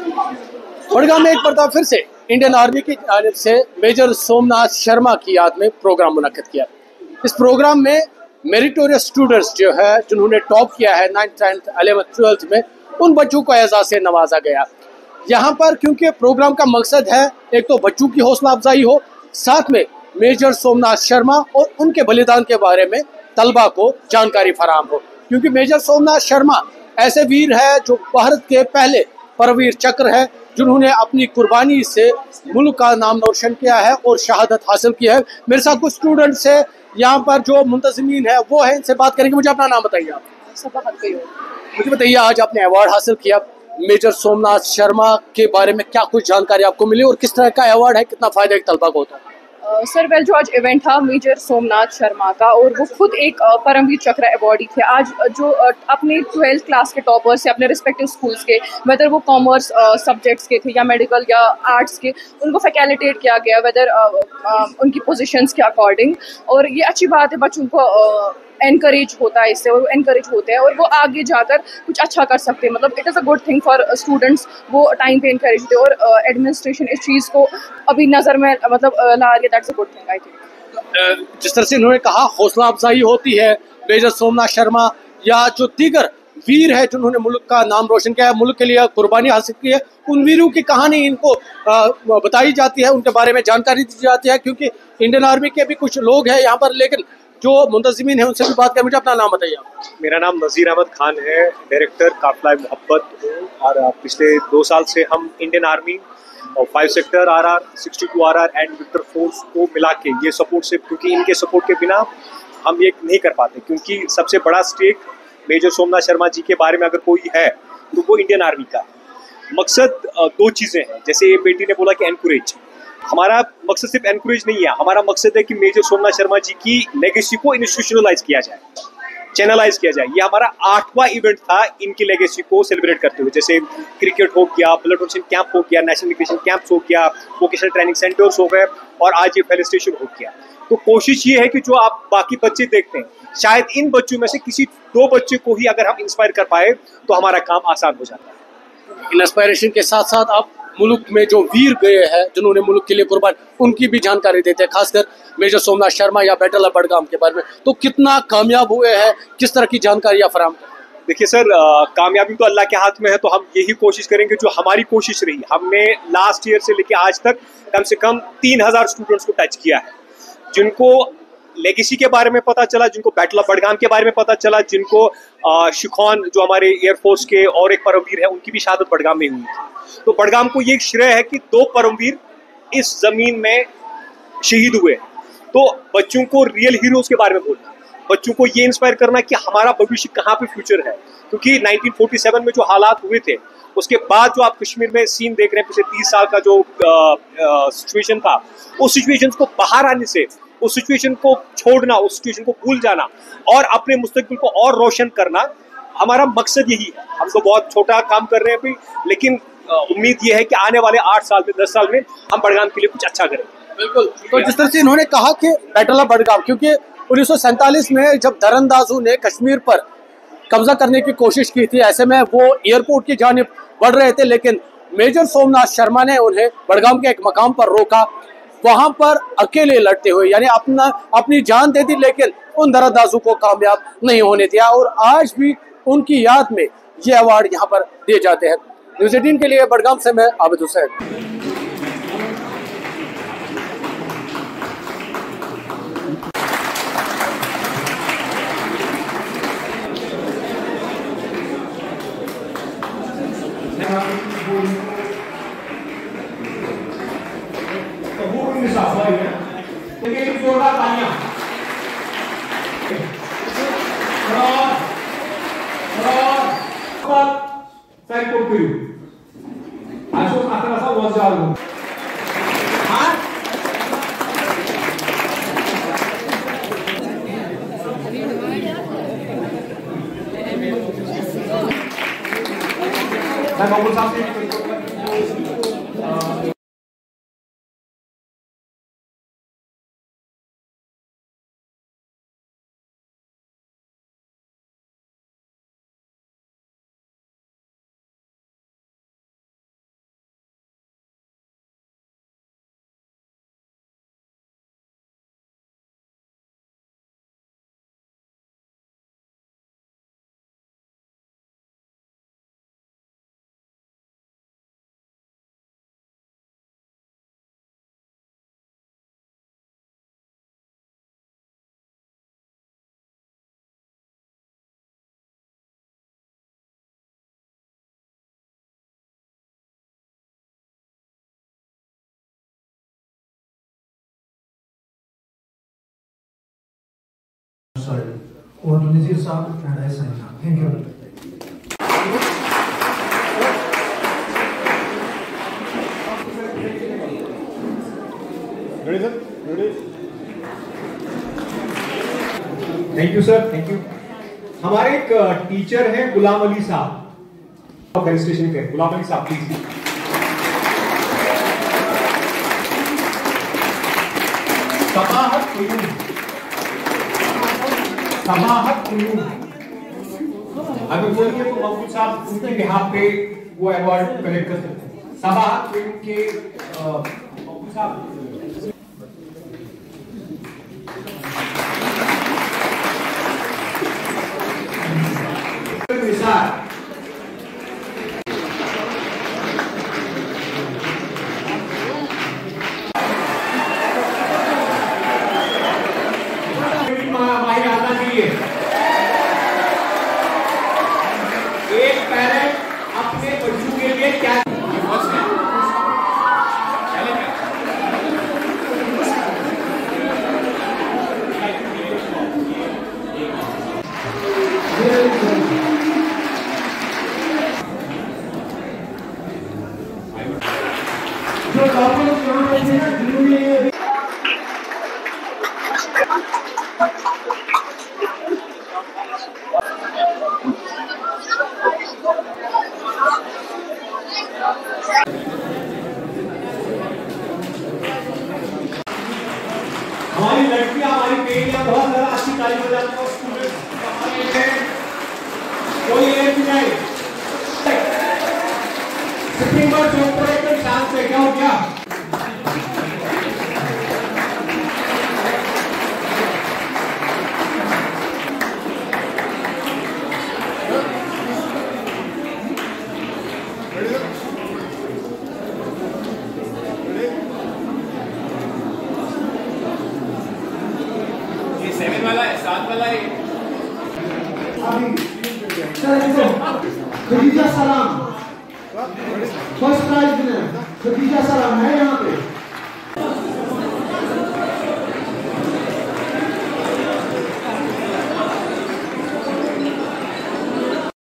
बड़गाम में एक बार फिर से इंडियन आर्मी की जानिब से मेजर सोमनाथ शर्मा की याद में प्रोग्राम मुनक्किद किया। इस प्रोग्राम में मेरिटोरियस स्टूडेंट्स जो है जिन्होंने टॉप किया है 9th 10th 11th 12th में, उन बच्चों को एजाज़ से नवाजा गया। यहाँ पर क्योंकि प्रोग्राम का मकसद है एक तो बच्चों की हौसला अफजाई हो, साथ में मेजर सोमनाथ शर्मा और उनके बलिदान के बारे में तलबा को जानकारी फराहम हो, क्योंकि मेजर सोमनाथ शर्मा ऐसे वीर है जो भारत के पहले परमवीर चक्र है जिन्होंने अपनी कुर्बानी से मुल्क का नाम रोशन किया है और शहादत हासिल की है। मेरे साथ कुछ स्टूडेंट्स है यहाँ पर जो मुंतजिमीन है वो है, इनसे बात करेंगे। मुझे अपना नाम बताइए आप। मुझे बताइए, आज आपने अवार्ड हासिल किया, मेजर सोमनाथ शर्मा के बारे में क्या कुछ जानकारी आपको मिली और किस तरह का अवार्ड है, कितना फायदा एक तलबा को होता है? सर वेल, जो आज इवेंट था मेजर सोमनाथ शर्मा का, और वो खुद एक परमवीर चक्र अवॉर्डी थे। आज जो अपने 12th क्लास के टॉपर्स या अपने रिस्पेक्टिव स्कूल्स के, वेदर वो कॉमर्स सब्जेक्ट्स के थे या मेडिकल या आर्ट्स के, उनको फैसिलिटेट किया गया वेदर उनकी पोजीशंस के अकॉर्डिंग। और ये अच्छी बात है, बच्चों को एनकरेज होता है इससे, और एनकरेज होते हैं और वो आगे जाकर कुछ अच्छा कर सकते हैं। मतलब it is a good thing for students, वो टाइम पे एनकरेज होते हैं और एडमिनिस्ट्रेशन इस चीज़ को अभी नज़र में मतलब ला रही है। That's a good thing I think. जिस तरह से इन्होंने कहा हौसला अफजाई होती है, मेजर सोमनाथ शर्मा या जो दीगर वीर है जिन्होंने मुल्क का नाम रोशन किया है, मुल्क के लिए कुर्बानी हासिल की है, उन वीरों की कहानी इनको बताई जाती है, उनके बारे में जानकारी दी जाती है। क्योंकि इंडियन आर्मी के भी कुछ लोग हैं यहाँ पर, लेकिन जो मुंतजिमीन है उनसे भी बात करें। मुझे अपना नाम बताइए आप। मेरा नाम नज़ीर अहमद खान है, डायरेक्टर काफिला मोहब्बत हूँ, और पिछले 2 साल से हम इंडियन आर्मी और 5 sector RR, 62 RR and Victor Force को मिला के ये सपोर्ट से, क्योंकि इनके सपोर्ट के बिना हम ये नहीं कर पाते। क्योंकि सबसे बड़ा स्टेक मेजर सोमनाथ शर्मा जी के बारे में अगर कोई है तो वो इंडियन आर्मी का है। मकसद 2 चीज़ें हैं, जैसे ये बेटी ने बोला कि एनकरेज। हमारा मकसद सिर्फ एनकरेज नहीं है, हमारा मकसद है कि मेजर सोमनाथ शर्मा जी की लेगेसी को इंस्टीट्यूशनलाइज किया जाए, चैनलाइज किया जाए। ये हमारा 8वां इवेंट था इनकी लेगेसी को सेलिब्रेट करते हुए। जैसे क्रिकेट हो गया, ब्लड डोनेशन कैंप हो गया, नेशनल न्यूट्रिशन कैंप्स हो गया, वोकेशनल ट्रेनिंग सेंटर्स हो गए, और आज ये फेलिस्टेशन हो गया। तो कोशिश ये है कि जो आप बाकी बच्चे देखते हैं, शायद इन बच्चों में से किसी 2 बच्चे को ही अगर हम इंस्पायर कर पाए तो हमारा काम आसान हो जाता है। इंस्पायरेशन के साथ साथ आप मुल्क में जो वीर गए हैं जिन्होंने मुल्क के लिए कुर्बान, उनकी भी जानकारी देते हैं, खासकर मेजर सोमनाथ शर्मा या बैटल ऑफ बड़गाम के बारे में। तो कितना कामयाब हुए हैं, किस तरह की जानकारी आप फराहम? देखिए सर, कामयाबी तो अल्लाह के हाथ में है, तो हम यही कोशिश करेंगे। जो हमारी कोशिश रही, हमने लास्ट ईयर से लेकर आज तक कम से कम 3000 स्टूडेंट्स को टच किया है, जिनको लेगेसी के बारे में पता चला, जिनको बैटल ऑफ बड़गाम के बारे में पता चला, जिनको शिखौन जो हमारे एयरफोर्स के और एक परमवीर है उनकी भी शहादत बड़गाम में हुई थी। तो बड़गाम को ये श्रेय है कि 2 परमवीर इस जमीन में शहीद हुए। तो बच्चों को रियल हीरोज के बारे में बोलना, बच्चों को ये इंस्पायर करना कि हमारा भविष्य कहाँ पे फ्यूचर है। क्योंकि 1947 में जो हालात हुए थे, उसके बाद जो आप कश्मीर में सीन देख रहे हैं, पिछले 30 साल का जो सिचुएशन था, उस सिचुएशन को बाहर आने से, उस सिचुएशन को छोड़ना, उस सिचुएशन को भूल जाना और अपने मुस्तकबिल को और रोशन करना, हमारा मकसद यही है। हम तो बहुत छोटा काम कर रहे हैं अभी, लेकिन उम्मीद ये है कि आने वाले 8 साल में, 10 साल में हम बड़गाम के लिए कुछ अच्छा करें। बिल्कुल। तो जिस तरह से इन्होंने कहा कि बैटल ऑफ बड़गाम, क्योंकि 1947 में जब दरअंदाजों ने कश्मीर पर कब्जा करने की कोशिश की थी, ऐसे में वो एयरपोर्ट की जानिब बढ़ रहे थे, लेकिन मेजर सोमनाथ शर्मा ने उन्हें बड़गाम के एक मकाम पर रोका, वहां पर अकेले लड़ते हुए, यानी अपनी जान दे दी, लेकिन उन दरअंदाजों को कामयाब नहीं होने दिया। और आज भी उनकी याद में ये अवार्ड यहाँ पर दिए जाते हैं। न्यूज़ 18 के लिए बड़गाम से मैं Abid Hussain. Saya ikut dulu. Asal akan rasa wajar. Hah? Saya mau bersama. और नजीर साहब एंड एहसान साहब, thank you. Thank you sir, thank you. हमारे एक टीचर हैं गुलाम अली साहब, रजिस्ट्रेशन पे गुलाम अली साहब प्लीज। समाहत उलूम, समाहत उलूम, अगर बोलिए तो मकबूल साहब उनके बिहाफ पे वो अवार्ड कलेक्ट कर सकते हैं। समाहत उलूम के मकबूल साहब मिसाल माहिर आना चाहिए। एक पेरेंट अपने बच्चों के लिए क्या जो डॉक्यूमेंट यहाँ पे जरूरी है। हमारी लड़कियां, हमारी बेटियां बहुत ज्यादा अच्छी तालीम बजाती हैं। स्टूडेंट कोई एक नहीं सितंबर 24 के साल से क्या हो गया? ये 7 वाला है, 7 वाला है। खदीजा सलाम फर्स्ट प्राइज विनर खदीजा सलाम है यहाँ